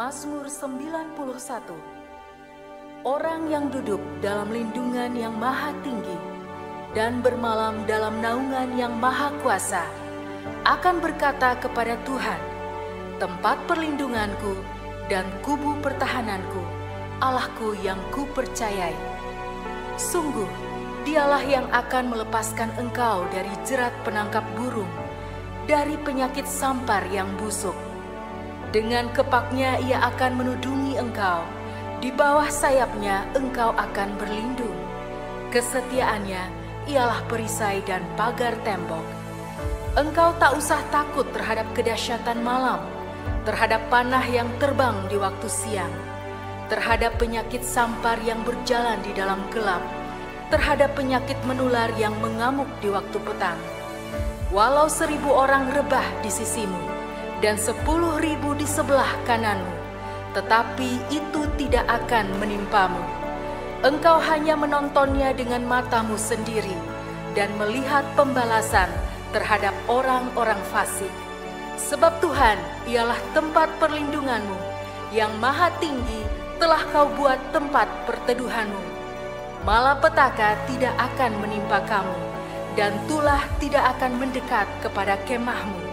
Mazmur 91. Orang yang duduk dalam lindungan yang maha tinggi dan bermalam dalam naungan yang maha kuasa akan berkata kepada Tuhan, tempat perlindunganku dan kubu pertahananku, Allahku yang kupercayai. Sungguh, Dialah yang akan melepaskan engkau dari jerat penangkap burung, dari penyakit sampar yang busuk. Dengan kepaknya Ia akan menudungi engkau, di bawah sayapnya engkau akan berlindung. Kesetiaannya ialah perisai dan pagar tembok. Engkau tak usah takut terhadap kedahsyatan malam, terhadap panah yang terbang di waktu siang, terhadap penyakit sampar yang berjalan di dalam gelap, terhadap penyakit menular yang mengamuk di waktu petang. Walau 1000 orang rebah di sisimu dan 10.000 di sebelah kananmu, tetapi itu tidak akan menimpamu. Engkau hanya menontonnya dengan matamu sendiri dan melihat pembalasan terhadap orang-orang fasik. Sebab Tuhan ialah tempat perlindunganmu, yang maha tinggi telah kau buat tempat perteduhanmu. Malapetaka tidak akan menimpa kamu, dan tulah tidak akan mendekat kepada kemahmu.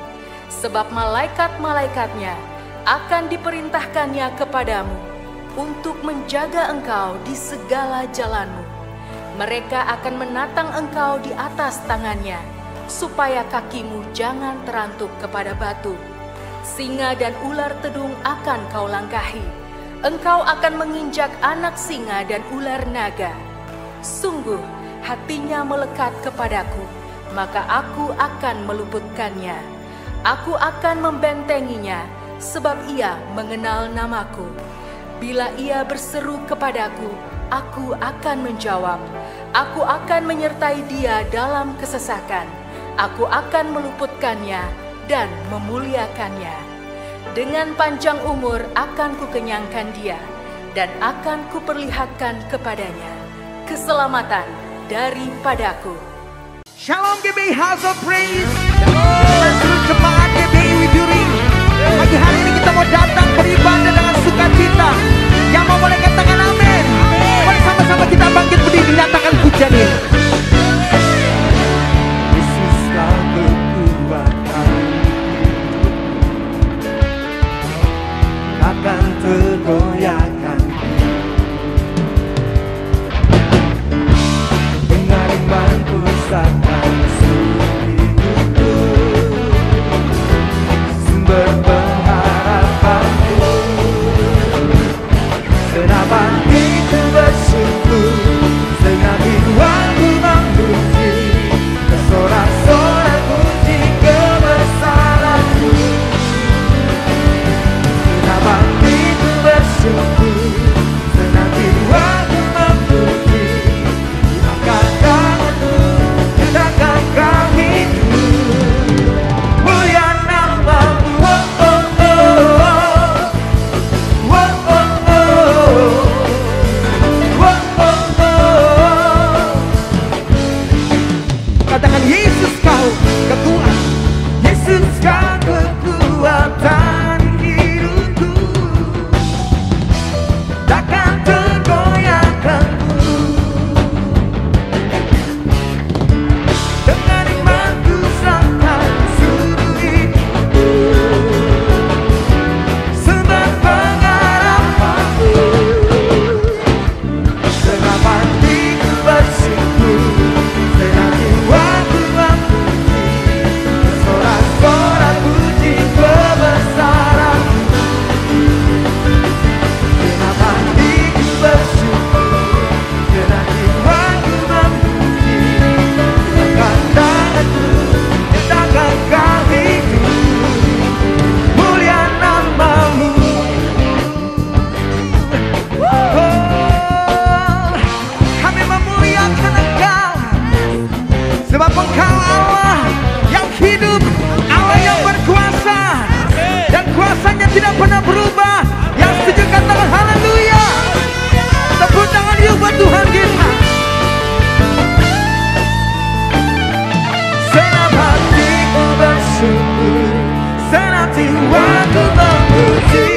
Sebab malaikat-malaikatnya akan diperintahkannya kepadamu untuk menjaga engkau di segala jalanmu. Mereka akan menatang engkau di atas tangannya, supaya kakimu jangan terantuk kepada batu. Singa dan ular tedung akan kau langkahi. Engkau akan menginjak anak singa dan ular naga. Sungguh, hatinya melekat kepadaku, maka aku akan meluputkannya. Aku akan membentenginya, sebab ia mengenal namaku. Bila ia berseru kepadaku, aku akan menjawab. Aku akan menyertai dia dalam kesesakan. Aku akan meluputkannya dan memuliakannya. Dengan panjang umur akan kukenyangkan dia, dan akan kuperlihatkan kepadanya keselamatan daripadaku. Shalom GBI House of Praise. Dan seluruh jemaat GBI Widuri. Pagi hari ini kita mau datang beribadah dengan sukacita. Yang mau boleh katakan amin. Mari sama-sama kita bangkit berdiri nyatakan pujian ini. Yesuskah kekuatan, akan tergoyahkan. Dengan imanku akan hidupku, sumber pengharapanku. Senapan itu bersyukur, senang jiwaku memuji, bersorak-sorak puji kebesaranmu. Senapan itu bersyukur, senang jiwaku memuji, angkat tanganmu, tegakkan kakimu. Mulia namamu, oh oh oh, oh oh oh, oh oh oh. Katakan Yesus kau kekuatan, Yesus kau kekuatan hidupku, takkan tergoyahkanku. Dengan imanku akan seluruh hidupku, sumber pengharapanku. Dengan hatiku bersyukur, senang jiwaku memuji, bersorak-sorak puji kebesaranmu. Dengan hatiku bersyukur, senang jiwaku memuji, angkat tanganku, tegakkan kakiku. Mulia namamu, oh, kami memuliakan Engkau, sebab Engkau Allah yang hidup, Allah yang berkuasa, dan kuasanya tidak pernah berubah. Yang setuju katakan haleluya. Tepuk tangan yuk buat Tuhan kita. Senang hatiku bersyukur, senang jiwaku memuji,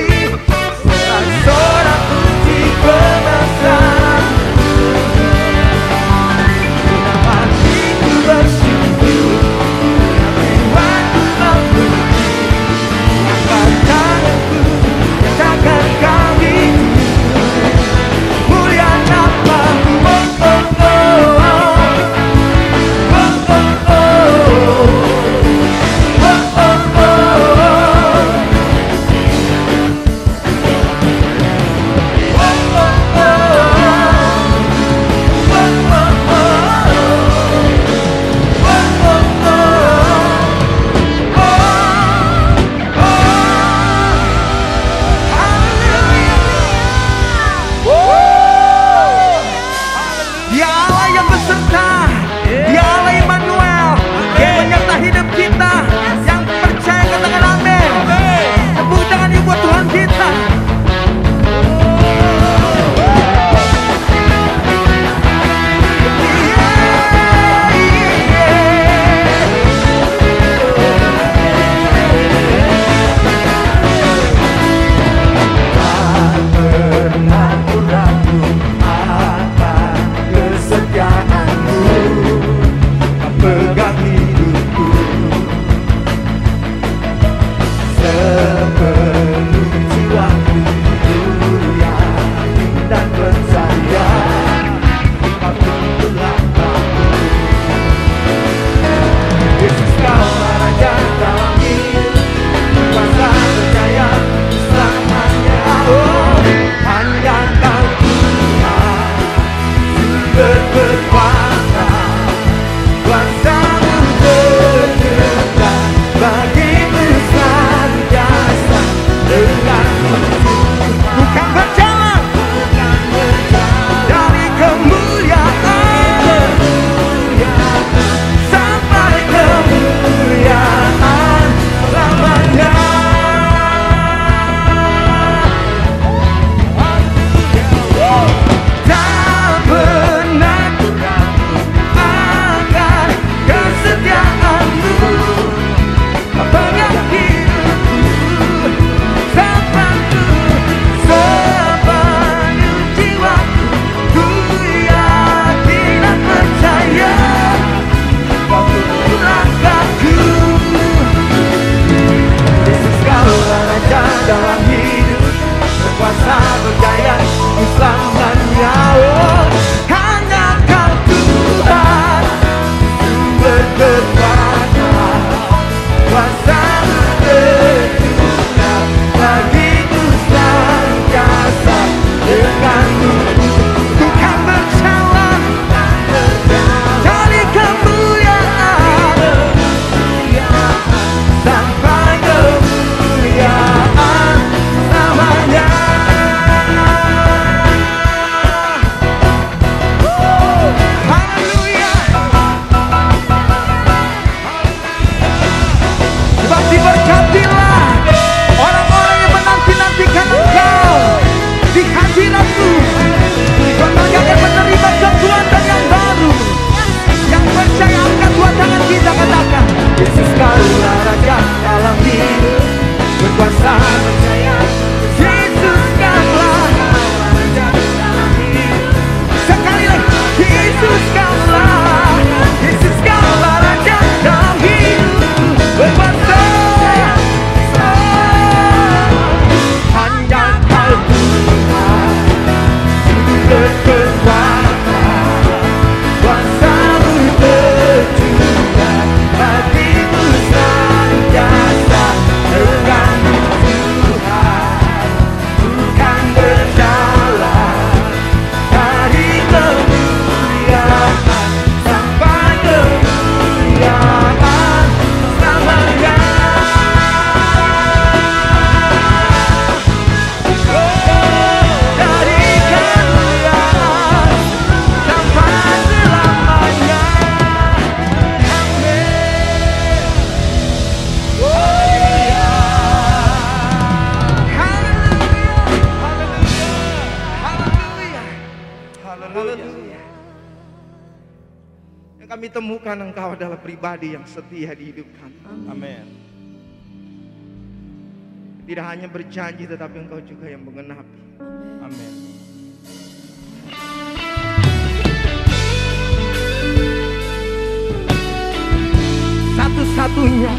denganmu. Ku kan berjalan dari kemuliaan sampai kemuliaan lamanya. Tak pernah akan kesetiaanmu pegang hidupku sampai sepenuh jiwaku. Ku yakin dan percaya kau tuntun langkahku. Yesus, Kaulah Raja dalam hidup, berkuasa berjaya di selama nyawa. Hanya Kau Tuhan, sumber kekuatan, kuasa berjuang bagiku senantiasa denganmu. Ku kan berjalan dari kemuliaan sampai kemuliaan lamanya. Haleluya. Sebab diberkatilah orang-orang yang menanti-nantikan Engkau di hadirat-Mu. Mereka akan menerima kekuatan yang baru. Yang percaya angkat dua tangan kita, katakan, Yesus, Kaulah Raja dalam hidup, berkuasa percaya. Yesus, Kaulah Raja dalam hidup. Sekali lagi, Yesus, Kaulah, Yesus, Kaulah Raja dalam hidup, berkuasa. Hanya Kau Tuhan, sumber kekuatan, kuasa berjuang bagiku senantiasa denganmu. Tuhan, bukan berjalan dari kemuliaan sampai kemuliaan lamanya. Dari kemuliaan sampai selamanya. Haleluya. Yang kami temukan Engkau adalah pribadi yang setia di hidup kami. Amin. Tidak hanya berjanji, tetapi Engkau juga yang mengenapi. Amin. Satu-satunya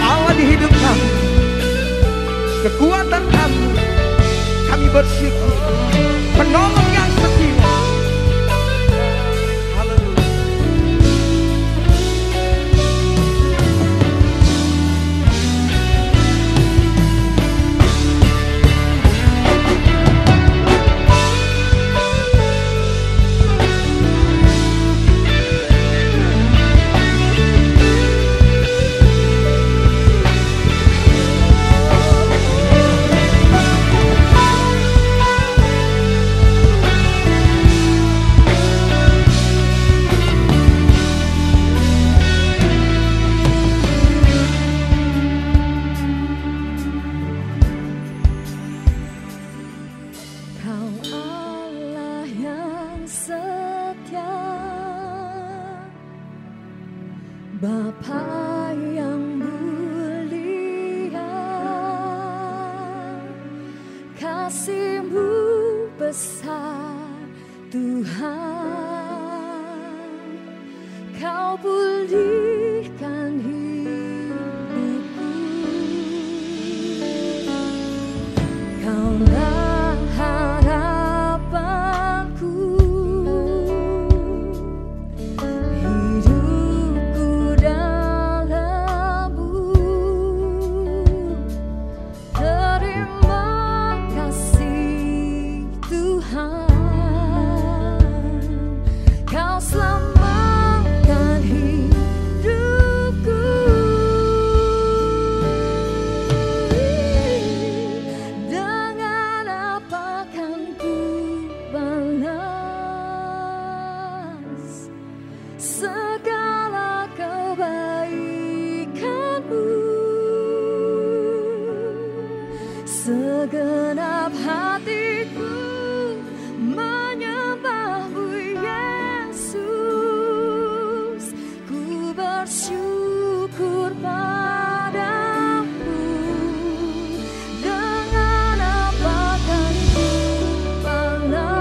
Allah di hidup kami, kekuatan kami bersyukur, penolong yang setia. Haleluya. Bapa yang mulia, kasih-Mu besar Tuhan. Kau pulihkan hidupku, Kaulah harapanku. Hidupku dalam-Mu, terima kasih Tuhan. Kau selamatkan hidupku. Segenap hatiku menyembah-Mu Yesus, ku bersyukur padamu. Dengan apa akan ku balas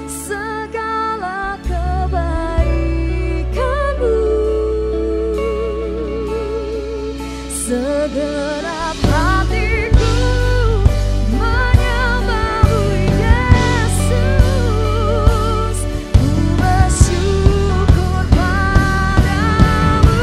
segala kebaikan-Mu. Segenap hatiku menyembah-Mu Yesus, ku bersyukur padamu.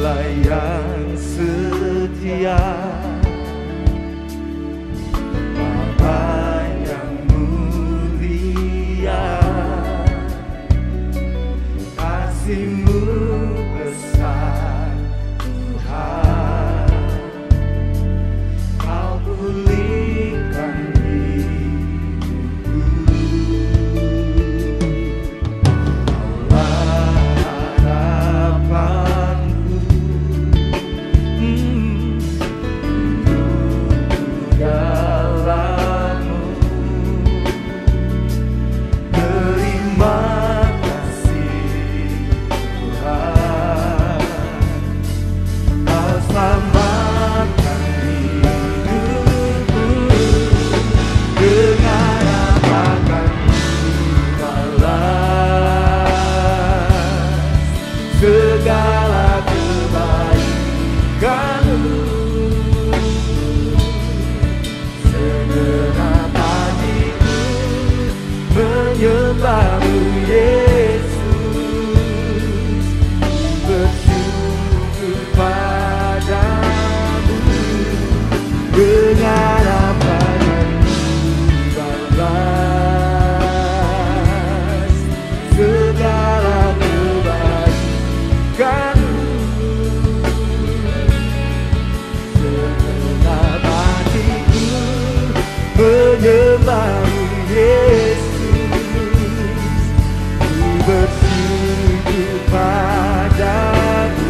Allah yang setia, Bapa yang mulia, kasih-Mu besar Tuhan, Kau pulihkan hidupku. Harapanku dalam-Mu, terima kasih Tuhan, Kau selamatkan hidupku. Dengan apa akan ku balas segala kebaikan-Mu. Segenap hatiku menyembah-Mu Yesus, bersyukur padamu. Dengan apa akan ku balas segala kebaikan-Mu. Segenap hatiku menyembah-Mu Yesus, ku bersyukur padamu.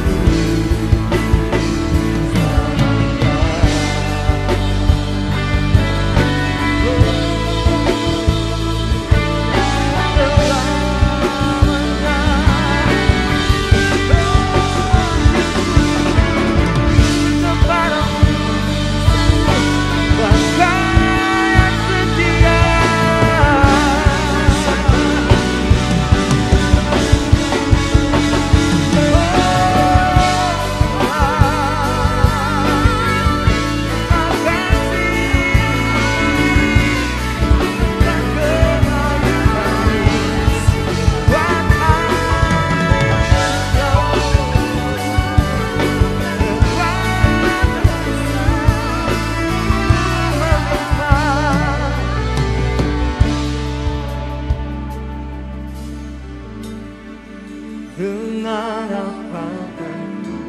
Dengan apa akan ku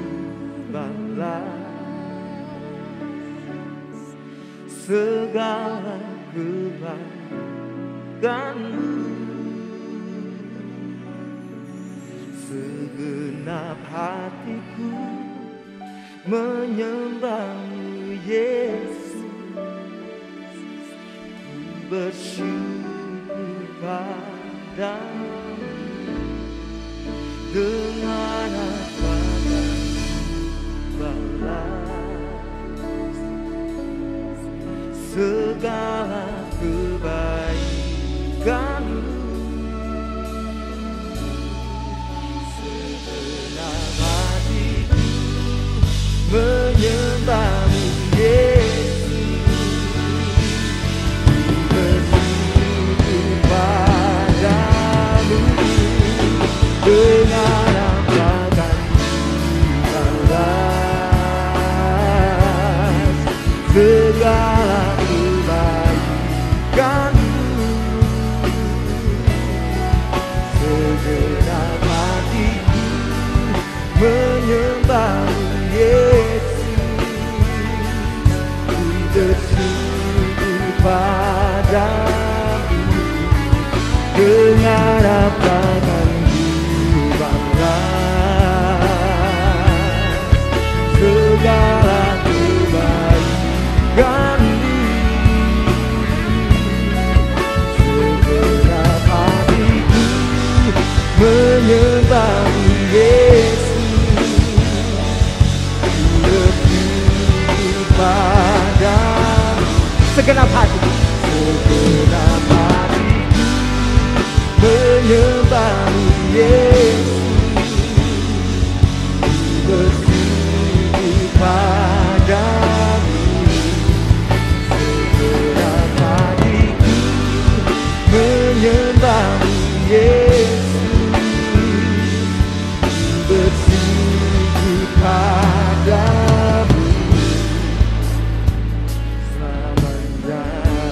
balas segala kebaikan-Mu. Segenap hatiku menyembah-Mu Yesus, ku bersyukur padamu. Dengan apa akan ku balas segala kebaikan-Mu. Segenap hatiku menyembah-Mu Yesus, ku bersyukur padamu. Dengan apa akan ku balas segala Segenap hatiku menyembah-Mu Yesus, ku bersujud padamu dengan tanganku balas segala kebaikan-Mu. Segenap hatiku menyembah-Mu Yesus, bersujud padamu. Segenap hatiku, segenap hatiku menyembah-Mu Yesus, bersujud padamu. Segenap hatiku menyembah-Mu Yesus, bersujud padamu selamanya.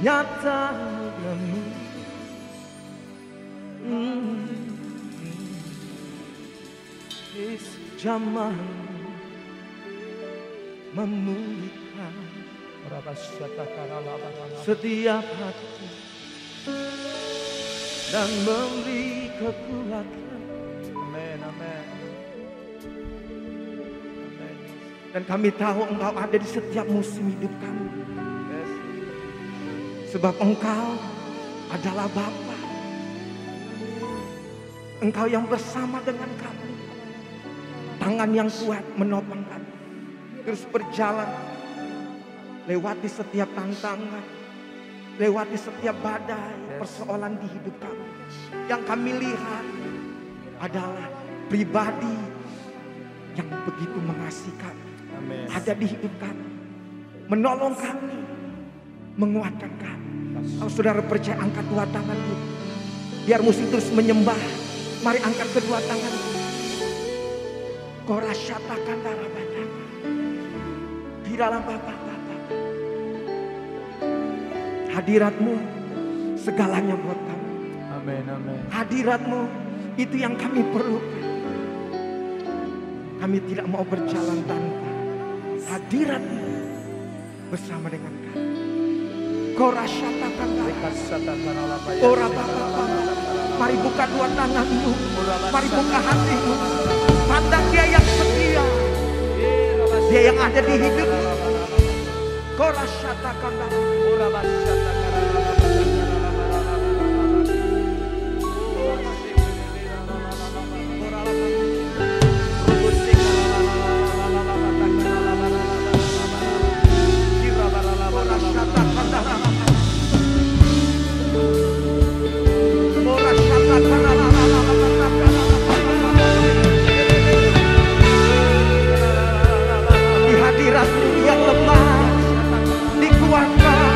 nyata kamu. Zaman memulihkan setiap hati dan memberi kekuatan. Amin, amin. Dan kami tahu Engkau ada di setiap musim hidup kami. Yes. Sebab Engkau adalah Bapa. Engkau yang bersama dengan kami. Tangan yang kuat menopang kami. Terus berjalan. Lewati setiap tantangan. Lewati setiap badai persoalan di hidup kami. Yang kami lihat adalah pribadi yang begitu mengasihi kami. Amin. Ada di hidup kami. Menolong kami. Menguatkan kami. Kalau saudara percaya, angkat dua tangan itu. Biar musik terus menyembah. Mari angkat kedua tangan. Korasyatakan darah banyak. Di dalam Bapa. Hadirat-Mu segalanya buat kami. Amin, amin. Hadirat-Mu itu yang kami perlukan. Kami tidak mau berjalan tanpa hadirat-Mu bersama dengan kami. Korasyatakan darah. Ora Bapa. Mari buka dua tangan-Mu. Mari buka hati-Mu. Pandang Dia yang setia. Dia yang ada di hidup-Mu. Korasyatakan darah. Di hadirat-Mu yang lemah dikuatkan,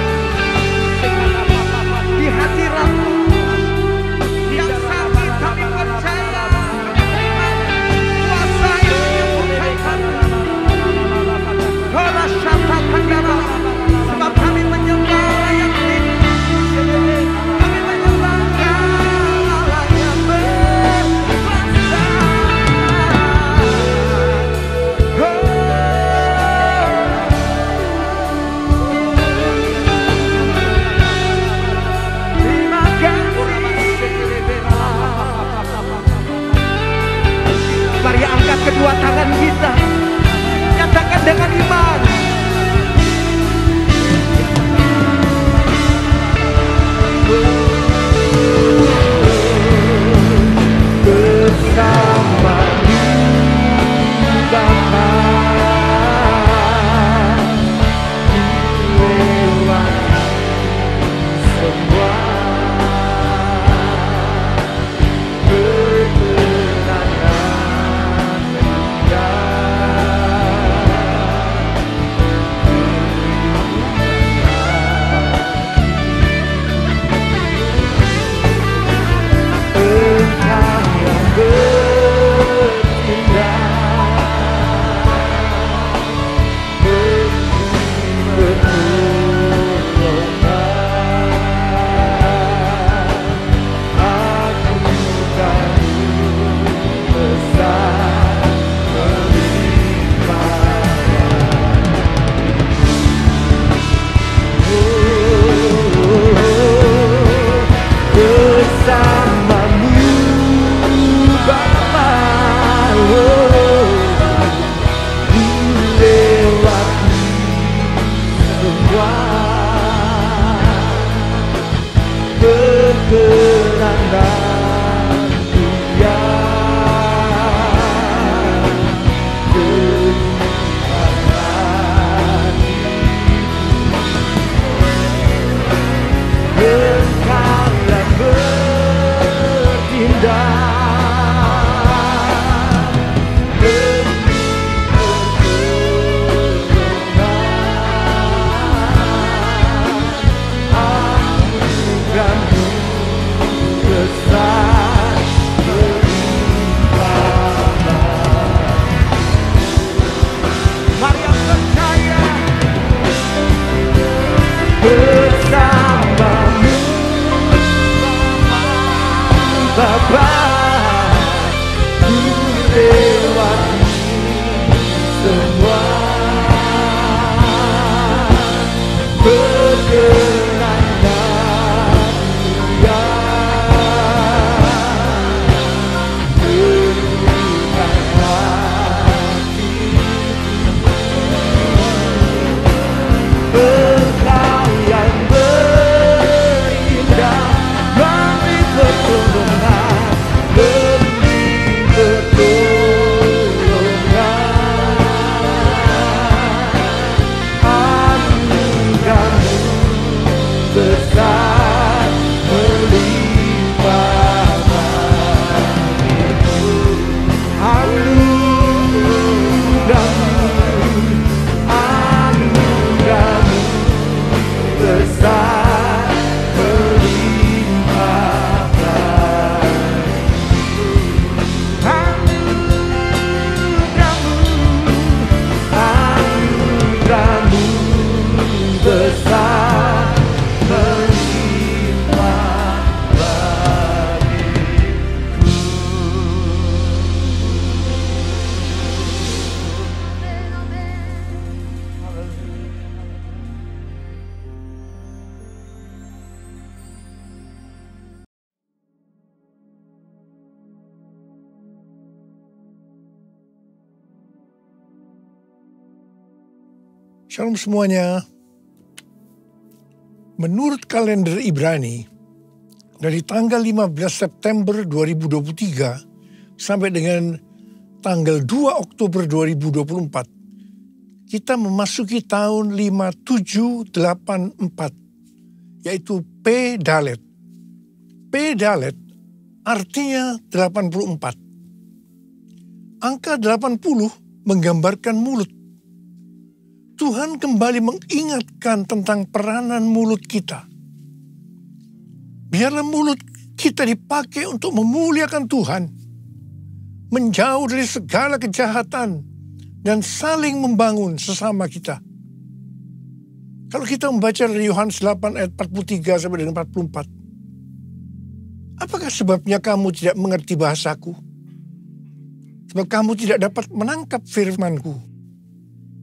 Shalom semuanya. Menurut kalender Ibrani, dari tanggal 15 September 2023 sampai dengan tanggal 2 Oktober 2024, kita memasuki tahun 5784, yaitu P Dalet. P Dalet artinya 84. Angka 80 menggambarkan mulut. Tuhan kembali mengingatkan tentang peranan mulut kita. Biarlah mulut kita dipakai untuk memuliakan Tuhan, menjauh dari segala kejahatan, dan saling membangun sesama kita. Kalau kita membaca dari Yohanes 8 ayat 43 sampai dengan 44, apakah sebabnya kamu tidak mengerti bahasaku? Sebab kamu tidak dapat menangkap firmanku.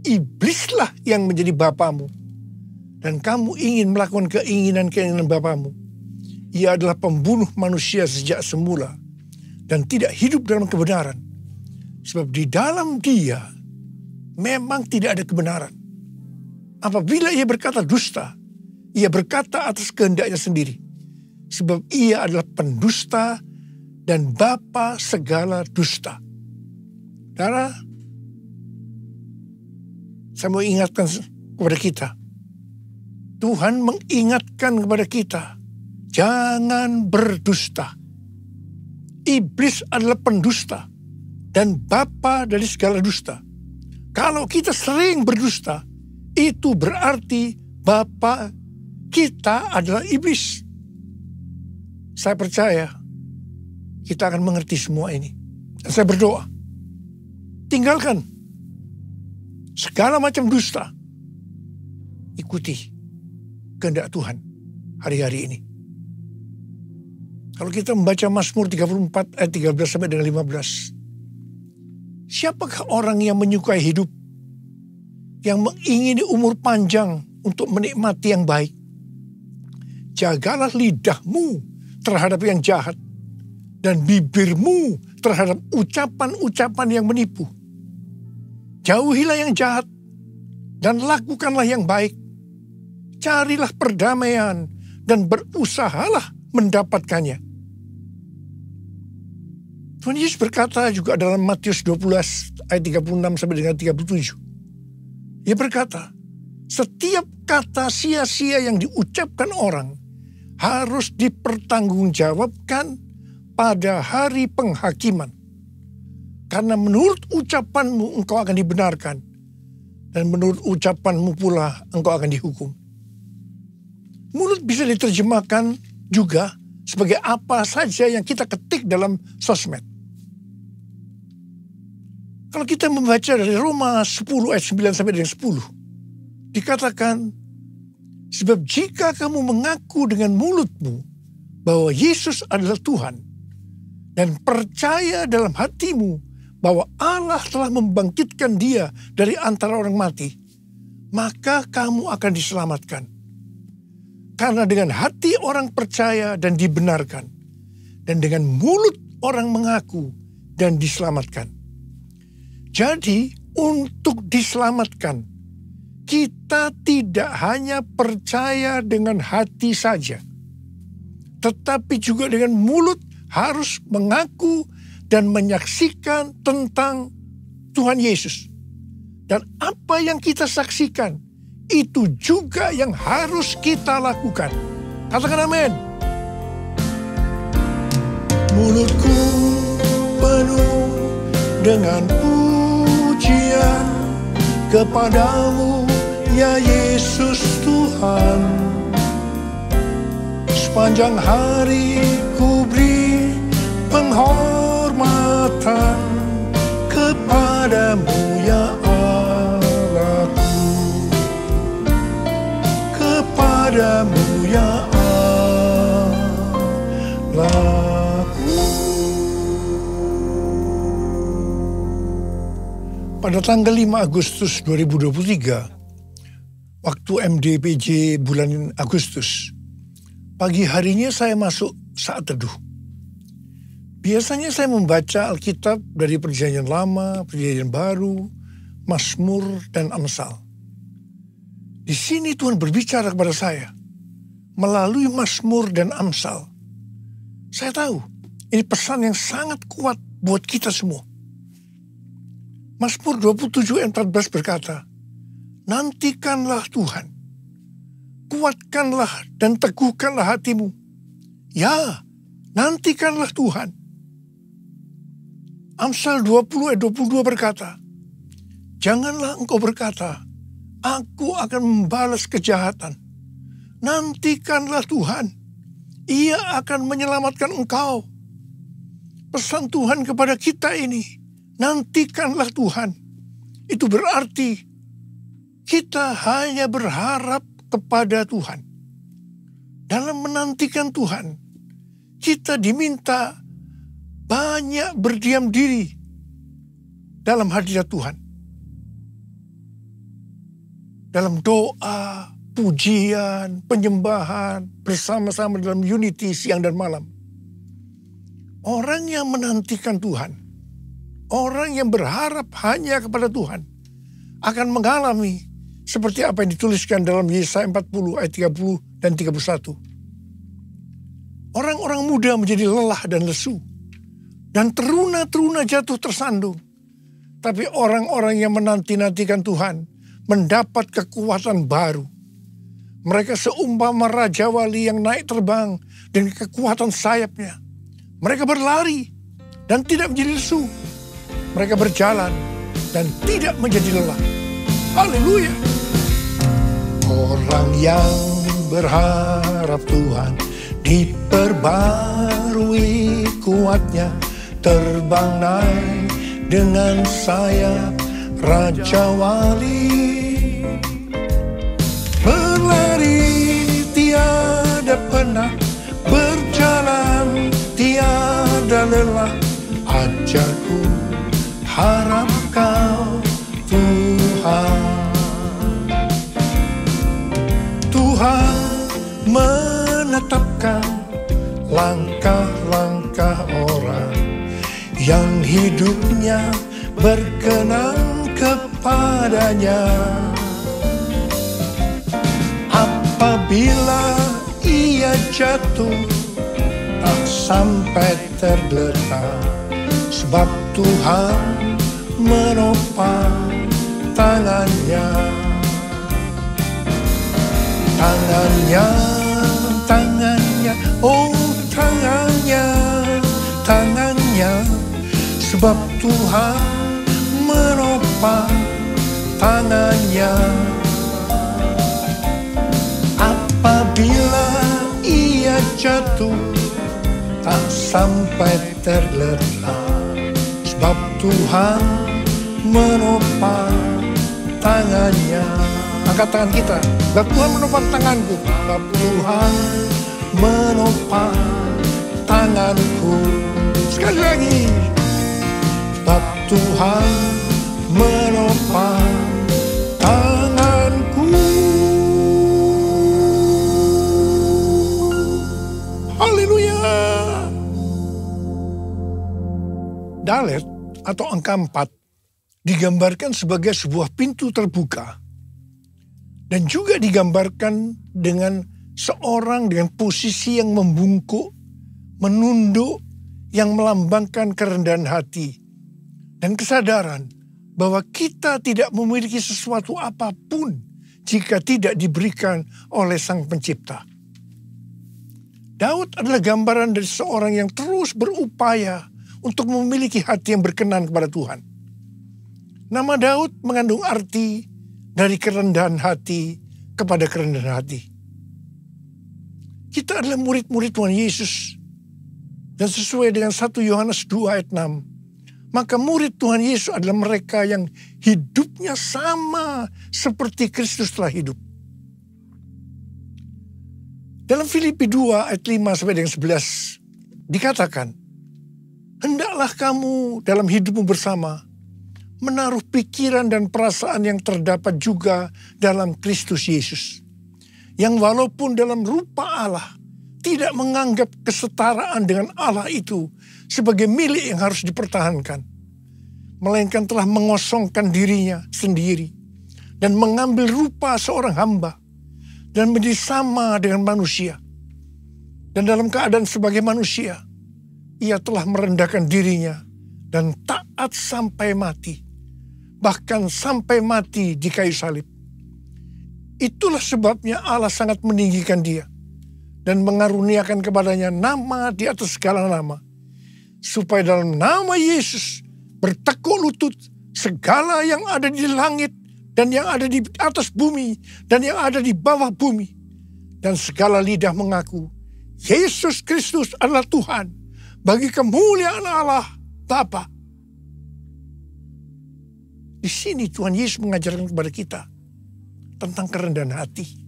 Iblislah yang menjadi bapamu, dan kamu ingin melakukan keinginan-keinginan bapamu. Ia adalah pembunuh manusia sejak semula, dan tidak hidup dalam kebenaran. Sebab di dalam dia memang tidak ada kebenaran. Apabila ia berkata dusta, ia berkata atas kehendaknya sendiri. Sebab ia adalah pendusta dan bapa segala dusta. Karena saya mau ingatkan kepada kita. Tuhan mengingatkan kepada kita. Jangan berdusta. Iblis adalah pendusta. Dan bapa dari segala dusta. Kalau kita sering berdusta, itu berarti bapa kita adalah iblis. Saya percaya kita akan mengerti semua ini. Dan saya berdoa. Tinggalkan segala macam dusta. Ikuti kehendak Tuhan hari-hari ini. Kalau kita membaca Mazmur 34 ayat 13 sampai dengan 15. Siapakah orang yang menyukai hidup, yang mengingini umur panjang untuk menikmati yang baik? Jagalah lidahmu terhadap yang jahat, dan bibirmu terhadap ucapan-ucapan yang menipu. Jauhilah yang jahat, dan lakukanlah yang baik. Carilah perdamaian, dan berusahalah mendapatkannya. Tuhan Yesus berkata juga dalam Matius 12 ayat 36 sampai dengan 37. Ia berkata, setiap kata sia-sia yang diucapkan orang harus dipertanggungjawabkan pada hari penghakiman. Karena menurut ucapanmu engkau akan dibenarkan, dan menurut ucapanmu pula engkau akan dihukum. Mulut bisa diterjemahkan juga sebagai apa saja yang kita ketik dalam sosmed. Kalau kita membaca dari Roma 10 ayat 9 sampai dengan 10, dikatakan, sebab jika kamu mengaku dengan mulutmu bahwa Yesus adalah Tuhan, dan percaya dalam hatimu bahwa Allah telah membangkitkan dia dari antara orang mati, maka kamu akan diselamatkan. Karena dengan hati orang percaya dan dibenarkan, dan dengan mulut orang mengaku dan diselamatkan. Jadi untuk diselamatkan, kita tidak hanya percaya dengan hati saja, tetapi juga dengan mulut harus mengaku dan menyaksikan tentang Tuhan Yesus. Dan apa yang kita saksikan, itu juga yang harus kita lakukan. Katakan amin. Mulutku penuh dengan pujian kepadamu, ya Yesus Tuhan. Sepanjang hari ku beri penghormatan kepadamu, ya Allahku. Kepadamu, ya Allahku. Pada tanggal 5 Agustus 2023, waktu MDPJ bulan Agustus, pagi harinya saya masuk saat teduh. Biasanya saya membaca Alkitab dari Perjanjian Lama, Perjanjian Baru, Mazmur, dan Amsal. Di sini Tuhan berbicara kepada saya melalui Mazmur dan Amsal. Saya tahu ini pesan yang sangat kuat buat kita semua. Mazmur 27 ayat 14 berkata, nantikanlah Tuhan, kuatkanlah dan teguhkanlah hatimu. Ya, nantikanlah Tuhan. Amsal 20 ayat 22 berkata, janganlah engkau berkata, aku akan membalas kejahatan. Nantikanlah Tuhan, Ia akan menyelamatkan engkau. Pesan Tuhan kepada kita ini, nantikanlah Tuhan. Itu berarti kita hanya berharap kepada Tuhan. Dalam menantikan Tuhan, kita diminta banyak berdiam diri dalam hadirat Tuhan. Dalam doa, pujian, penyembahan, bersama-sama dalam unity siang dan malam. Orang yang menantikan Tuhan, orang yang berharap hanya kepada Tuhan, akan mengalami seperti apa yang dituliskan dalam Yesaya 40 ayat 30 dan 31. Orang-orang muda menjadi lelah dan lesu, dan teruna-teruna jatuh tersandung. Tapi orang-orang yang menanti-nantikan Tuhan mendapat kekuatan baru. Mereka seumpama Raja Wali yang naik terbang dengan kekuatan sayapnya. Mereka berlari dan tidak menjadi lesu. Mereka berjalan dan tidak menjadi lelah. Haleluya. Orang yang berharap Tuhan diperbarui kuatnya, terbang naik dengan sayap Raja Wali. Berlari tiada penat, berjalan tiada lelah. Ajarku harap kau Tuhan. Tuhan menetapkan langkah-langkah orang yang hidupnya berkenan kepadanya. Apabila ia jatuh, tak sampai tergeletak, sebab Tuhan menopang tangannya. Tangannya, tangannya, oh tangannya, tangannya, sebab Tuhan menopang tangannya. Apabila ia jatuh, tak sampai tergeletak, sebab Tuhan menopang tangannya. Angkat tangan kita, sebab Tuhan menopang tanganku, sebab Tuhan menopang tanganku. Sekali lagi, sebab Tuhan menopang tanganku. Haleluya. Dalet atau angka 4 digambarkan sebagai sebuah pintu terbuka dan juga digambarkan dengan seorang dengan posisi yang membungkuk, menunduk, yang melambangkan kerendahan hati dan kesadaran bahwa kita tidak memiliki sesuatu apapun jika tidak diberikan oleh Sang Pencipta. Daud adalah gambaran dari seorang yang terus berupaya untuk memiliki hati yang berkenan kepada Tuhan. Nama Daud mengandung arti dari kerendahan hati kepada kerendahan hati. Kita adalah murid-murid Tuhan Yesus. Dan sesuai dengan 1 Yohanes 2 ayat 6, maka murid Tuhan Yesus adalah mereka yang hidupnya sama seperti Kristus telah hidup. Dalam Filipi 2 ayat 5 sampai dengan 11 dikatakan, hendaklah kamu dalam hidupmu bersama menaruh pikiran dan perasaan yang terdapat juga dalam Kristus Yesus, yang walaupun dalam rupa Allah tidak menganggap kesetaraan dengan Allah itu sebagai milik yang harus dipertahankan, melainkan telah mengosongkan dirinya sendiri dan mengambil rupa seorang hamba dan menjadi sama dengan manusia. Dan dalam keadaan sebagai manusia, ia telah merendahkan dirinya dan taat sampai mati, bahkan sampai mati di kayu salib. Itulah sebabnya Allah sangat meninggikan dia dan mengaruniakan kepadanya nama di atas segala nama, supaya dalam nama Yesus bertekuk lutut segala yang ada di langit dan yang ada di atas bumi dan yang ada di bawah bumi, dan segala lidah mengaku Yesus Kristus adalah Tuhan, bagi kemuliaan Allah Bapa. Di sini Tuhan Yesus mengajarkan kepada kita tentang kerendahan hati.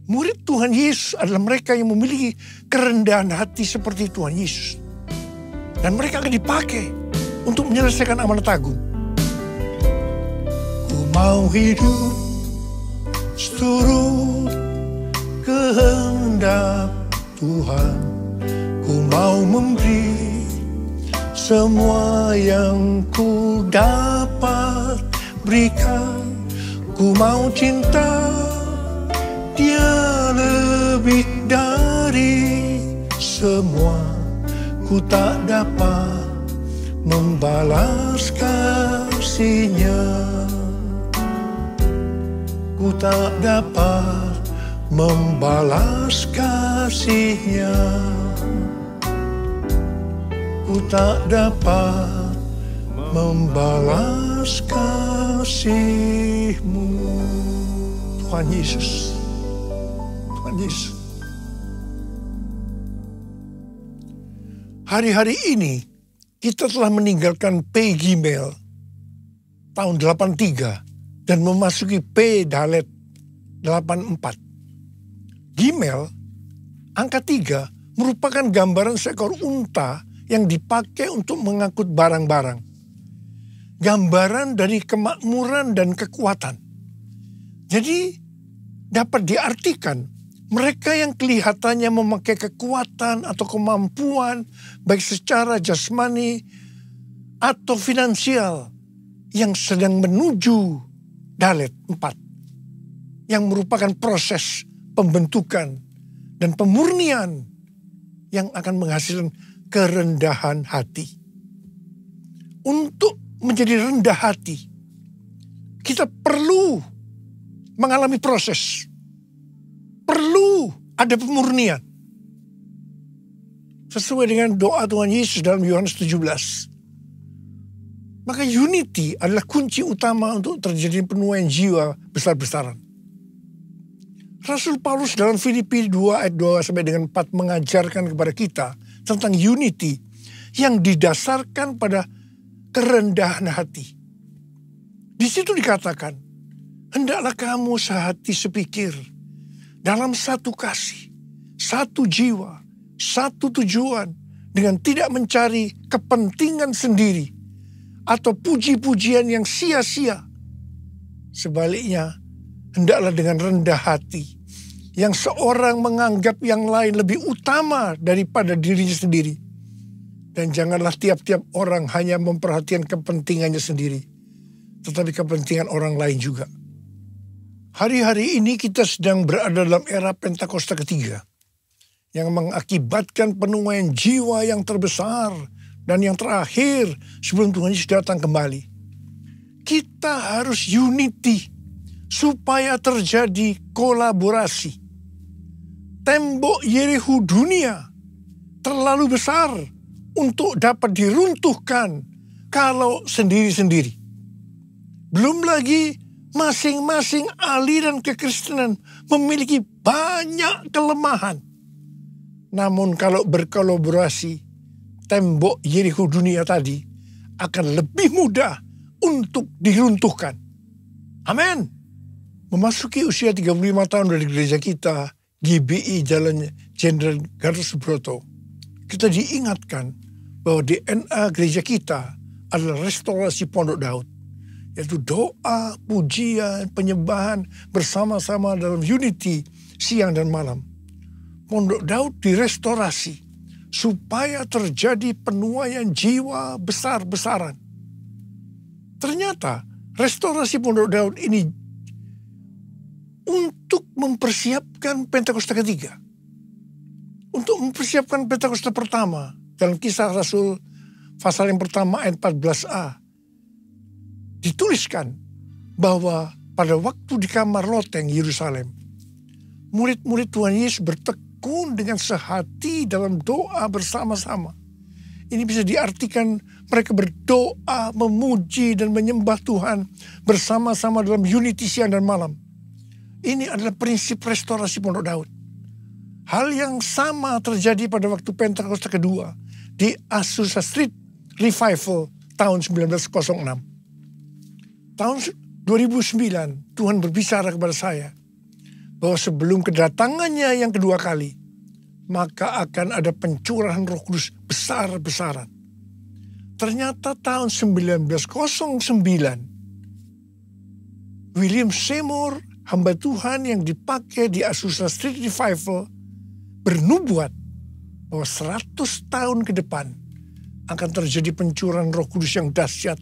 Murid Tuhan Yesus adalah mereka yang memiliki kerendahan hati seperti Tuhan Yesus. Dan mereka akan dipakai untuk menyelesaikan amanat agung. Ku mau hidup seturut kehendak Tuhan. Ku mau memberi semua yang ku dapat berikan. Ku mau cinta Dia lebih dari semua. Ku tak dapat membalas kasih-Nya. Ku tak dapat membalas kasih-Nya. Ku tak dapat membalas kasih-Mu. Tuhan Yesus. Tuhan Yesus. Hari-hari ini kita telah meninggalkan P Gimel tahun 83 dan memasuki P Dalet 84. Gimel, angka 3, merupakan gambaran seekor unta yang dipakai untuk mengangkut barang-barang. Gambaran dari kemakmuran dan kekuatan. Jadi dapat diartikan mereka yang kelihatannya memakai kekuatan atau kemampuan baik secara jasmani atau finansial yang sedang menuju Dalet 4 yang merupakan proses pembentukan dan pemurnian yang akan menghasilkan kerendahan hati. Untuk menjadi rendah hati, kita perlu mengalami proses. Perlu ada pemurnian. Sesuai dengan doa Tuhan Yesus dalam Yohanes 17. Maka unity adalah kunci utama untuk terjadi penuaian jiwa besar-besaran. Rasul Paulus dalam Filipi 2 ayat 2 sampai dengan 4 mengajarkan kepada kita tentang unity yang didasarkan pada kerendahan hati. Di situ dikatakan, hendaklah kamu sehati sepikir, dalam satu kasih, satu jiwa, satu tujuan, dengan tidak mencari kepentingan sendiri atau puji-pujian yang sia-sia. Sebaliknya, hendaklah dengan rendah hati, yang seorang menganggap yang lain lebih utama daripada dirinya sendiri. Dan janganlah tiap-tiap orang hanya memperhatikan kepentingannya sendiri, tetapi kepentingan orang lain juga. Hari-hari ini kita sedang berada dalam era Pentakosta ketiga, yang mengakibatkan penuaian jiwa yang terbesar dan yang terakhir sebelum Tuhan Yesus datang kembali. Kita harus unity supaya terjadi kolaborasi. Tembok Yerikho dunia terlalu besar untuk dapat diruntuhkan kalau sendiri-sendiri. Belum lagi masing-masing aliran kekristenan memiliki banyak kelemahan. Namun kalau berkolaborasi, tembok Yerikho dunia tadi akan lebih mudah untuk diruntuhkan. Amin. Memasuki usia 35 tahun dari gereja kita, GBI Jalan Jenderal Gatot Subroto, kita diingatkan bahwa DNA gereja kita adalah restorasi Pondok Daud, yaitu doa, pujian, penyembahan bersama-sama dalam unity siang dan malam. Pondok Daud direstorasi supaya terjadi penuaian jiwa besar-besaran. Ternyata restorasi Pondok Daud ini untuk mempersiapkan Pentakosta ketiga. Untuk mempersiapkan Pentakosta pertama, dalam Kisah Rasul pasal yang pertama ayat 14a, dituliskan bahwa pada waktu di kamar loteng Yerusalem, murid-murid Tuhan Yesus bertekun dengan sehati dalam doa bersama-sama. Ini bisa diartikan mereka berdoa, memuji dan menyembah Tuhan bersama-sama dalam unity siang dan malam. Ini adalah prinsip restorasi Pondok Daud. Hal yang sama terjadi pada waktu Pentakosta kedua di Azusa Street Revival tahun 1906. Tahun 2009 Tuhan berbicara kepada saya bahwa sebelum kedatangannya yang kedua kali, maka akan ada pencurahan Roh Kudus besar-besaran. Ternyata tahun 1909 William Seymour, hamba Tuhan yang dipakai di Azusa Street Revival, bernubuat bahwa 100 tahun ke depan akan terjadi pencurahan Roh Kudus yang dahsyat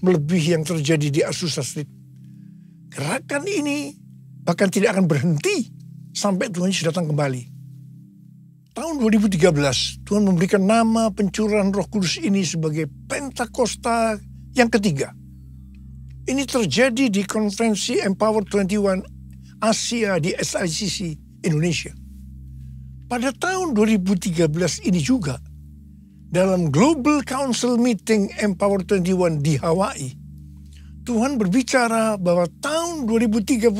melebihi yang terjadi di Azusa Street. Gerakan ini bahkan tidak akan berhenti sampai Tuhan Yesus datang kembali. Tahun 2013 Tuhan memberikan nama pencurahan Roh Kudus ini sebagai Pentakosta yang ketiga. Ini terjadi di konferensi Empower 21 Asia di SICC Indonesia. Pada tahun 2013 ini juga, dalam Global Council Meeting Empower 21 di Hawaii, Tuhan berbicara bahwa tahun 2033,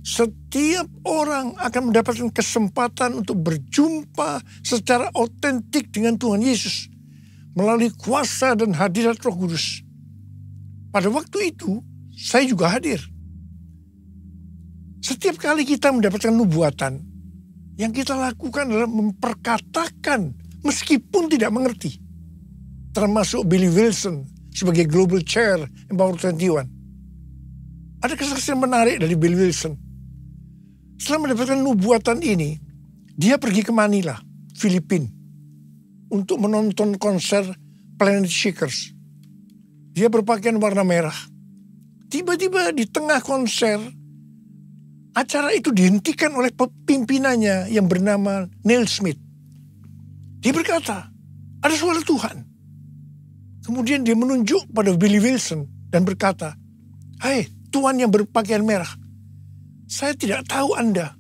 setiap orang akan mendapatkan kesempatan untuk berjumpa secara otentik dengan Tuhan Yesus melalui kuasa dan hadirat Roh Kudus. Pada waktu itu, saya juga hadir. Setiap kali kita mendapatkan nubuatan, yang kita lakukan adalah memperkatakan meskipun tidak mengerti. Termasuk Billy Wilson sebagai Global Chair Empower 21. Ada kesaksian menarik dari Billy Wilson. Setelah mendapatkan nubuatan ini, dia pergi ke Manila, Filipina, untuk menonton konser Planet Shakers. Dia berpakaian warna merah. Tiba-tiba di tengah konser, acara itu dihentikan oleh pimpinannya yang bernama Neil Smith. Dia berkata, ada suara Tuhan. Kemudian dia menunjuk pada Billy Wilson dan berkata, "Hai, Tuhan yang berpakaian merah, saya tidak tahu Anda,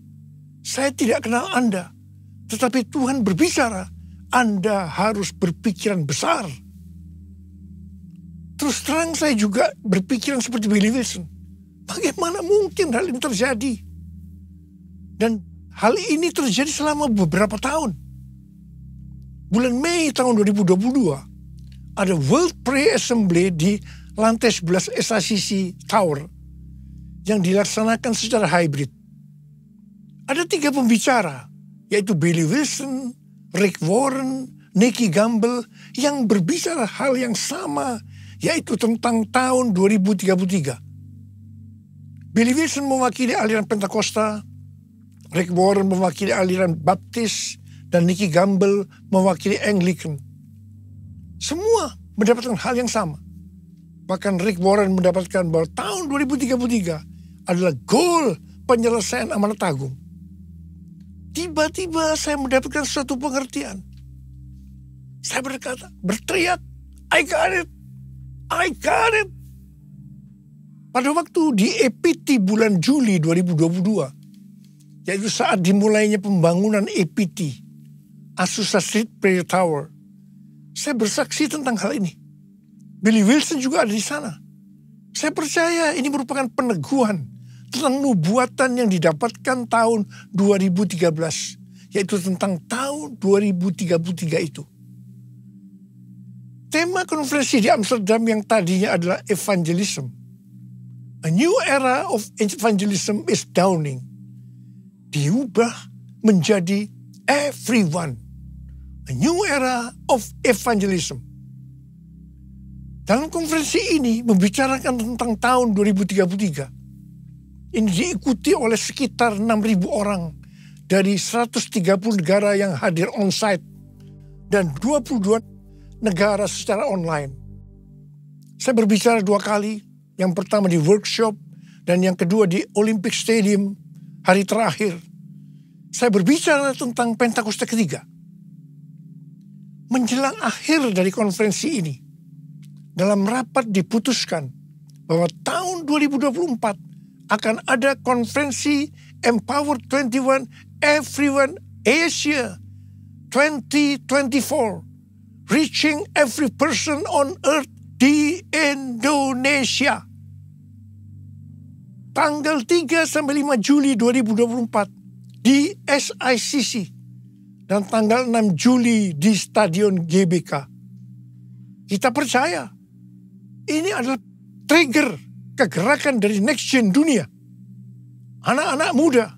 saya tidak kenal Anda, tetapi Tuhan berbicara, Anda harus berpikiran besar." Terus terang saya juga berpikiran seperti Billy Wilson. Bagaimana mungkin hal ini terjadi? Dan hal ini terjadi selama beberapa tahun. Bulan Mei tahun 2022, ada World Prayer Assembly di lantai 11 SICC Tower yang dilaksanakan secara hybrid. Ada 3 pembicara, yaitu Billy Wilson, Rick Warren, Nicky Gamble yang berbicara hal yang sama, yaitu tentang tahun 2033. Billy Wilson mewakili aliran Pentakosta, Rick Warren mewakili aliran Baptis, dan Nicky Gamble mewakili Anglican. Semua mendapatkan hal yang sama. Bahkan Rick Warren mendapatkan bahwa tahun 2033 adalah goal penyelesaian amanat agung. Tiba-tiba saya mendapatkan suatu pengertian. Saya berteriak, I got it, I got it. Pada waktu di EPT bulan Juli 2022, yaitu saat dimulainya pembangunan EPT, Azusa Street Prayer Tower, saya bersaksi tentang hal ini. Billy Wilson juga ada di sana. Saya percaya ini merupakan peneguhan tentang nubuatan yang didapatkan tahun 2013, yaitu tentang tahun 2033 itu. Tema konferensi di Amsterdam yang tadinya adalah evangelism. A new era of evangelism is dawning. Diubah menjadi everyone. A new era of evangelism. Dalam konferensi ini membicarakan tentang tahun 2033. Ini diikuti oleh sekitar 6.000 orang dari 130 negara yang hadir on-site dan 22 negara secara online. Saya berbicara 2 kali, yang pertama di workshop dan yang kedua di Olympic Stadium hari terakhir. Saya berbicara tentang Pentakosta ketiga. Menjelang akhir dari konferensi ini, dalam rapat diputuskan bahwa tahun 2024 akan ada konferensi Empower 21 Everyone Asia 2024. Reaching every person on earth di Indonesia. Tanggal 3 sampai 5 Juli 2024 di SICC. Dan tanggal 6 Juli di Stadion GBK. Kita percaya ini adalah trigger kegerakan dari next gen dunia. Anak-anak muda.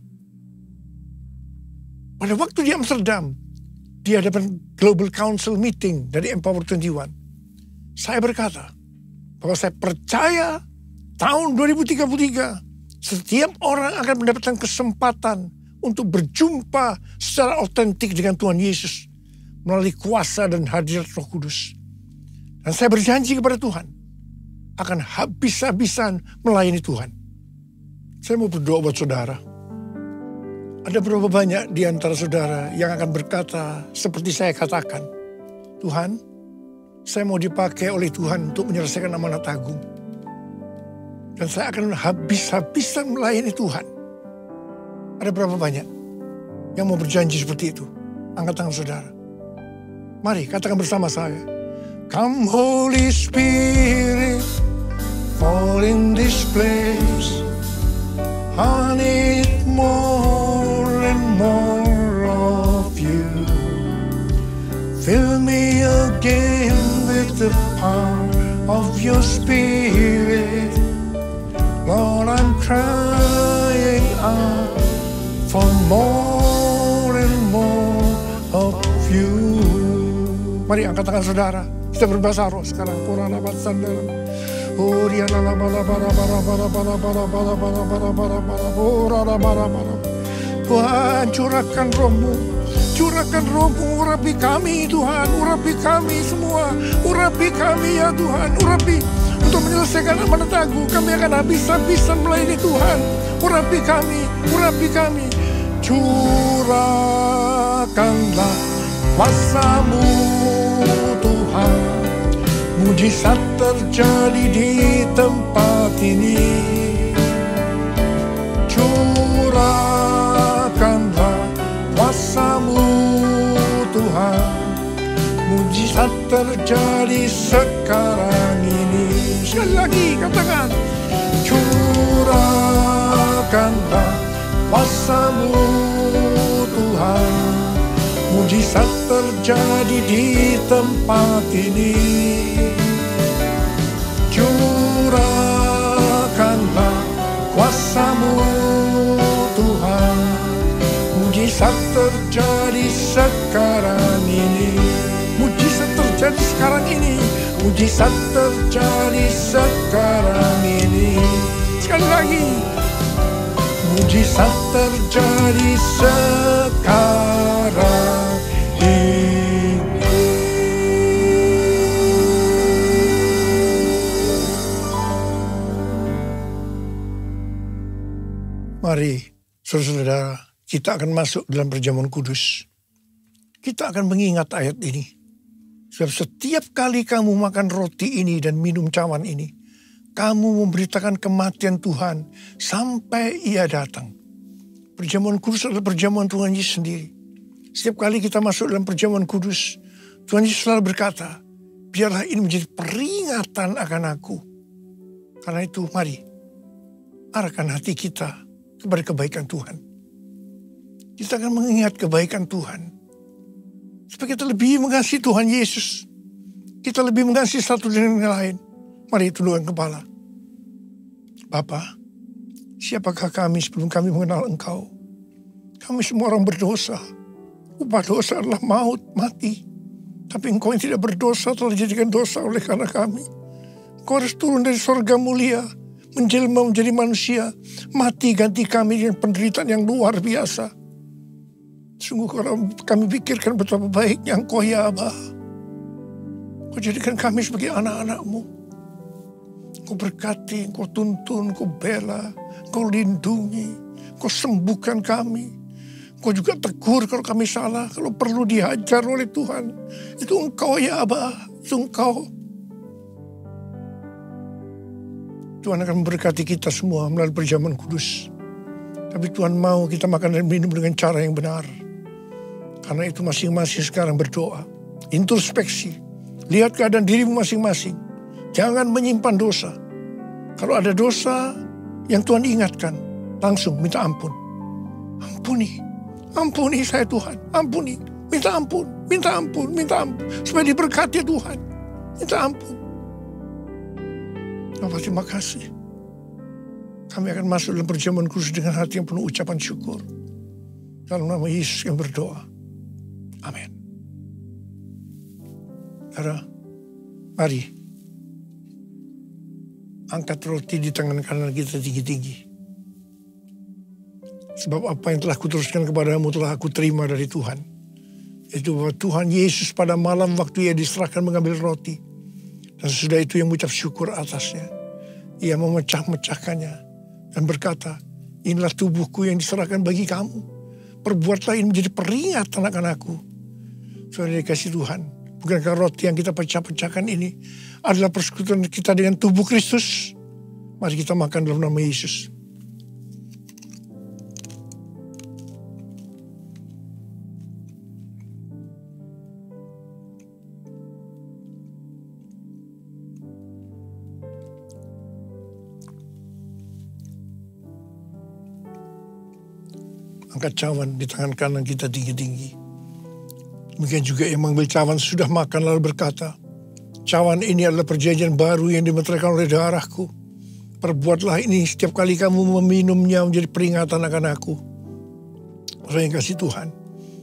Pada waktu di Amsterdam, di hadapan Global Council Meeting dari Empower 21, saya berkata bahwa saya percaya tahun 2033 setiap orang akan mendapatkan kesempatan untuk berjumpa secara otentik dengan Tuhan Yesus melalui kuasa dan hadirat Roh Kudus. Dan saya berjanji kepada Tuhan akan habis-habisan melayani Tuhan. Saya mau berdoa buat saudara. Ada berapa banyak di antara saudara yang akan berkata seperti saya katakan, Tuhan, saya mau dipakai oleh Tuhan untuk menyelesaikan amanat agung. Dan saya akan habis-habisan melayani Tuhan. Ada berapa banyak yang mau berjanji seperti itu? Angkat tangan saudara. Mari katakan bersama saya. Come Holy Spirit, fall in this place. I need more and more of you. Fill me again with the power of your Spirit. Lord, I'm crying out for more and more of you. Mari angkat tangan saudara. Kita berbahasa roh sekarang. Quran abad sandalam. Tuhan, curahkan rohmu. Curahkan rohmu, urapi kami Tuhan. Urapi kami semua. Urapi kami ya Tuhan. Urapi untuk menyelesaikan amanat agung. Kami akan habis-habisan melayani Tuhan. Urapi kami. Urapi kami. Curahkanlah kuasa-Mu Tuhan. Mujizat terjadi di tempat ini. Curahkanlah kuasa-Mu Tuhan. Mujizat terjadi sekarang ini. Sekali lagi katakan. Curahkanlah kuasa-Mu Tuhan. Mujizat terjadi di tempat ini. Curahkanlah kuasa-Mu Tuhan. Mujizat terjadi sekarang ini. terjadi sekarang ini. Mujizat terjadi sekarang ini. Sekali lagi. Mujizat terjadi sekarang ini. Mari, saudara-saudara, kita akan masuk dalam perjamuan kudus. Kita akan mengingat ayat ini. Sebab setiap kali kamu makan roti ini dan minum cawan ini, kamu memberitakan kematian Tuhan sampai Ia datang. Perjamuan kudus adalah perjamuan Tuhan Yesus sendiri. Setiap kali kita masuk dalam perjamuan kudus, Tuhan Yesus selalu berkata, biarlah ini menjadi peringatan akan aku. Karena itu mari, arahkan hati kita kepada kebaikan Tuhan. Kita akan mengingat kebaikan Tuhan. Supaya kita lebih mengasihi Tuhan Yesus. Kita lebih mengasihi satu dengan yang lain. Mari tundukkan kepala. Bapa, siapakah kami sebelum kami mengenal Engkau? Kami semua orang berdosa. Upah dosa adalah maut, mati. Tapi Engkau yang tidak berdosa telah dijadikan dosa oleh karena kami. Engkau harus turun dari surga mulia, menjelma menjadi manusia, mati ganti kami dengan penderitaan yang luar biasa. Sungguh kalau kami pikirkan betapa baiknya Engkau ya Aba. Engkau jadikan kami sebagai anak-anak-Mu. Engkau berkati, Engkau tuntun, Engkau bela, Engkau lindungi, Engkau sembuhkan kami. Engkau juga tegur kalau kami salah, kalau perlu dihajar oleh Tuhan. Itu Engkau ya Aba, itu Engkau. Tuhan akan memberkati kita semua melalui perjamuan kudus. Tapi Tuhan mau kita makan dan minum dengan cara yang benar. Karena itu masing-masing sekarang berdoa. Introspeksi. Lihat keadaan dirimu masing-masing. Jangan menyimpan dosa. Kalau ada dosa yang Tuhan ingatkan, langsung minta ampun. Ampuni. Ampuni saya Tuhan. Ampuni. Minta ampun. Minta ampun. Minta ampun. Supaya diberkati Tuhan. Minta ampun. Bapak, terima kasih. Kami akan masuk dalam perjamuan kudus dengan hati yang penuh ucapan syukur. Dalam nama Yesus yang berdoa. Amin. Saudara, mari. Angkat roti di tangan kanan kita tinggi-tinggi. Sebab apa yang telah kuteruskan kepadamu telah aku terima dari Tuhan. Yaitu bahwa Tuhan Yesus pada malam waktu Ia diserahkan mengambil roti. Dan sesudah itu yang mengucap syukur atasnya. Ia memecah-mecahkannya. Dan berkata, inilah tubuhku yang diserahkan bagi kamu. Perbuatlah ini menjadi peringatan akan aku. Saudara dikasih Tuhan. Bukankah roti yang kita pecah-pecahkan ini adalah persekutuan kita dengan tubuh Kristus? Mari kita makan dalam nama Yesus. Angkat cawan di tangan kanan kita tinggi-tinggi. Demikian juga yang mengambil cawan sudah makan lalu berkata, cawan ini adalah perjanjian baru yang dimeteraikan oleh darahku. Perbuatlah ini setiap kali kamu meminumnya menjadi peringatan akan aku. Orang yang kasih Tuhan.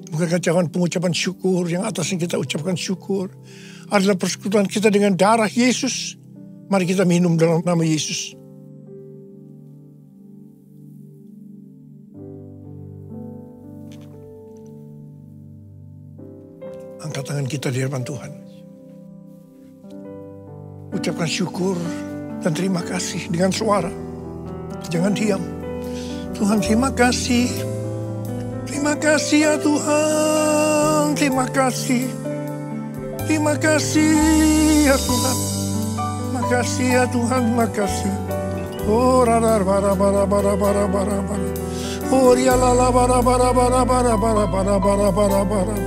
Bukankah cawan pengucapan syukur yang atasnya kita ucapkan syukur adalah persekutuan kita dengan darah Yesus. Mari kita minum dalam nama Yesus. Angkat tangan kita di hadapan Tuhan. Ucapkan syukur dan terima kasih dengan suara. Jangan diam. Tuhan terima kasih. Terima kasih ya Tuhan. Terima kasih. Terima kasih ya Tuhan. Terima kasih ya Tuhan. Terima kasih. Oh radar bara bara bara bara bara bara. Oh rialala bara bara bara bara bara bara bara bara bara.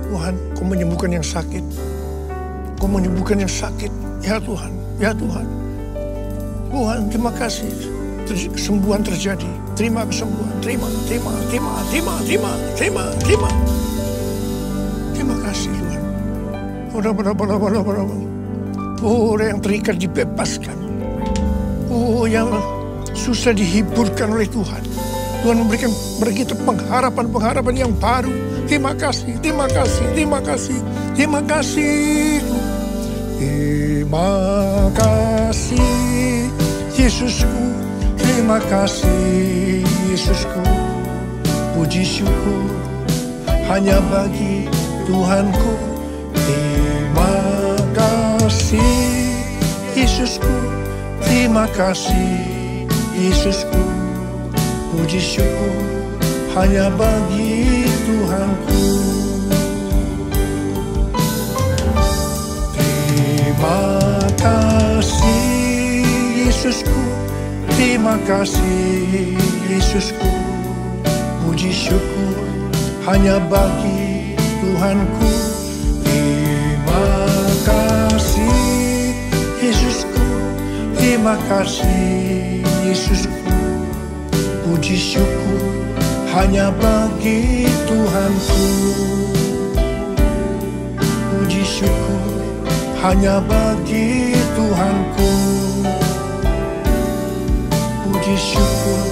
Tuhan, Kau menyembuhkan yang sakit. Kau menyembuhkan yang sakit. Ya Tuhan, ya Tuhan. Tuhan, terima kasih. Kesembuhan terjadi. Terima kesembuhan. Terima. Terima kasih Tuhan. Oh, yang terikat dibebaskan. Oh, yang susah dihiburkan oleh Tuhan. Tuhan memberikan bagi kita pengharapan yang baru, terima kasih, terima kasih, terima kasih, terima kasih. Terima kasih Yesusku, terima kasih Yesusku. Puji syukur hanya bagi Tuhanku. Terima kasih Yesusku, terima kasih Yesusku. Puji syukur hanya bagi Tuhanku. Terima kasih Yesusku, terima kasih Yesusku. Puji syukur hanya bagi Tuhanku. Terima kasih Yesusku, terima kasih Yesusku. Puji syukur hanya bagi Tuhanku. Puji syukur hanya bagi Tuhanku. Puji syukur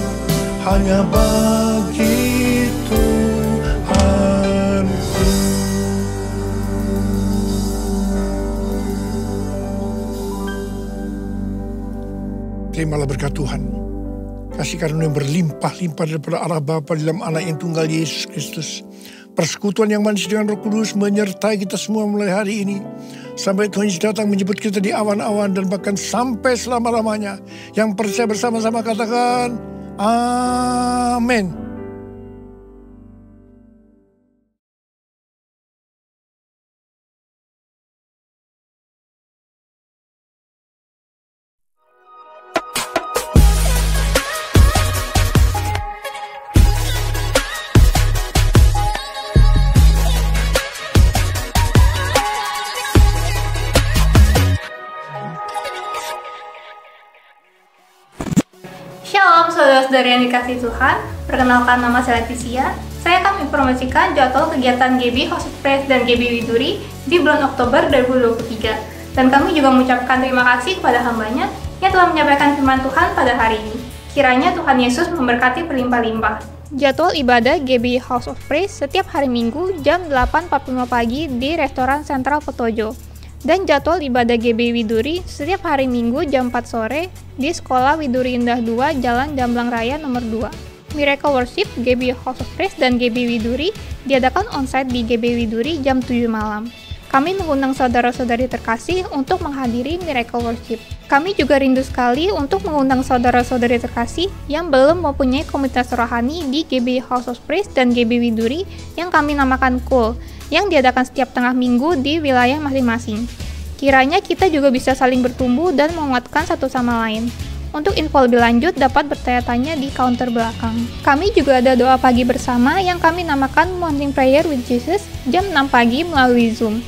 hanya bagi Tuhanku. Terimalah berkat Tuhan. Kasih karunia yang berlimpah-limpah daripada Allah Bapa dalam Anak yang tunggal Yesus Kristus. Persekutuan yang manis dengan Roh Kudus menyertai kita semua mulai hari ini. Sampai Tuhan Yesus datang menjemput kita di awan-awan dan bahkan sampai selama-lamanya. Yang percaya bersama-sama katakan, amin. Shalom saudara-saudari yang dikasihi Tuhan, perkenalkan nama saya Leticia. Saya akan informasikan jadwal kegiatan GB House of Praise dan GB Widuri di bulan Oktober 2023. Dan kami juga mengucapkan terima kasih kepada hambanya yang telah menyampaikan firman Tuhan pada hari ini. Kiranya Tuhan Yesus memberkati berlimpah-limpah. Jadwal ibadah GB House of Praise setiap hari Minggu jam 8.45 pagi di Restoran Sentral Petojo. Dan jadwal ibadah GB Widuri setiap hari Minggu jam 4 sore di Sekolah Widuri Indah 2 Jalan Jamblang Raya nomor 2. Miracle Worship, GB House of Praise, dan GB Widuri diadakan onsite di GB Widuri jam 7 malam. Kami mengundang saudara-saudari terkasih untuk menghadiri Miracle Worship. Kami juga rindu sekali untuk mengundang saudara-saudari terkasih yang belum mempunyai komunitas rohani di GB House of Praise dan GB Widuri yang kami namakan Cool, yang diadakan setiap tengah minggu di wilayah masing-masing. Kiranya kita juga bisa saling bertumbuh dan menguatkan satu sama lain. Untuk info lebih lanjut dapat bertanya-tanya di counter belakang. Kami juga ada doa pagi bersama yang kami namakan Morning Prayer with Jesus jam 6 pagi melalui Zoom.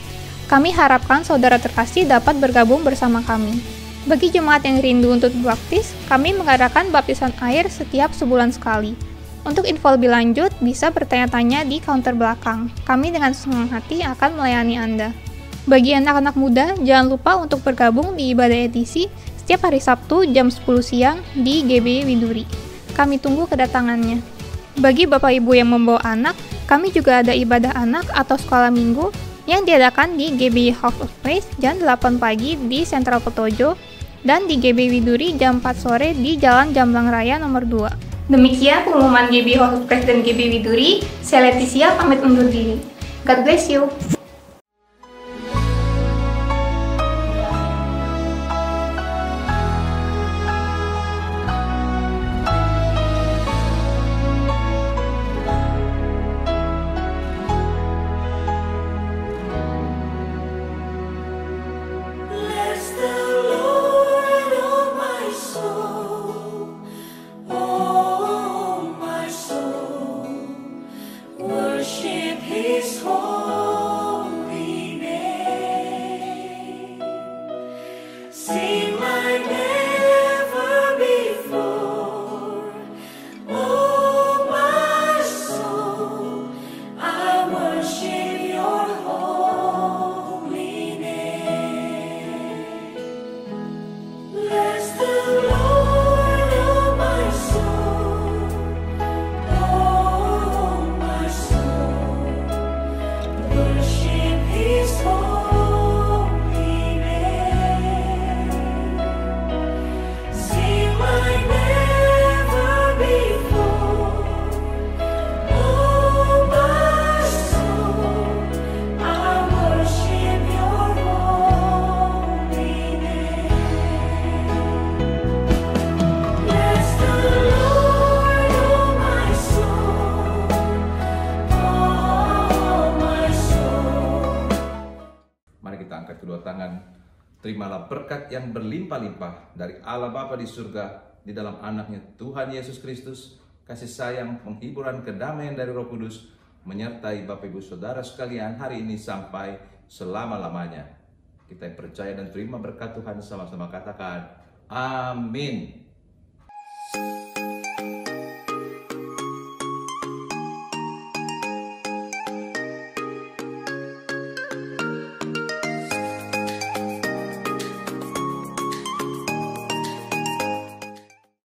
Kami harapkan saudara terkasih dapat bergabung bersama kami. Bagi jemaat yang rindu untuk berbaptis, kami mengadakan baptisan air setiap sebulan sekali. Untuk info lebih lanjut, bisa bertanya-tanya di counter belakang. Kami dengan senang hati akan melayani Anda. Bagi anak-anak muda, jangan lupa untuk bergabung di ibadah edisi setiap hari Sabtu jam 10 siang di GB Widuri. Kami tunggu kedatangannya. Bagi Bapak Ibu yang membawa anak, kami juga ada ibadah anak atau sekolah minggu yang diadakan di GB House of Praise jam 8 pagi di Sentral Petojo dan di GB Widuri jam 4 sore di Jalan Jamblang Raya nomor 2. Demikian pengumuman GB House of Praise dan GB Widuri. Saya Leticia pamit undur diri. God bless you. berkat yang berlimpah-limpah dari Allah Bapa di surga, di dalam anaknya Tuhan Yesus Kristus, kasih sayang, penghiburan, kedamaian dari Roh Kudus, menyertai Bapak Ibu Saudara sekalian hari ini sampai selama-lamanya. Kita yang percaya dan terima berkat Tuhan sama-sama katakan, amin.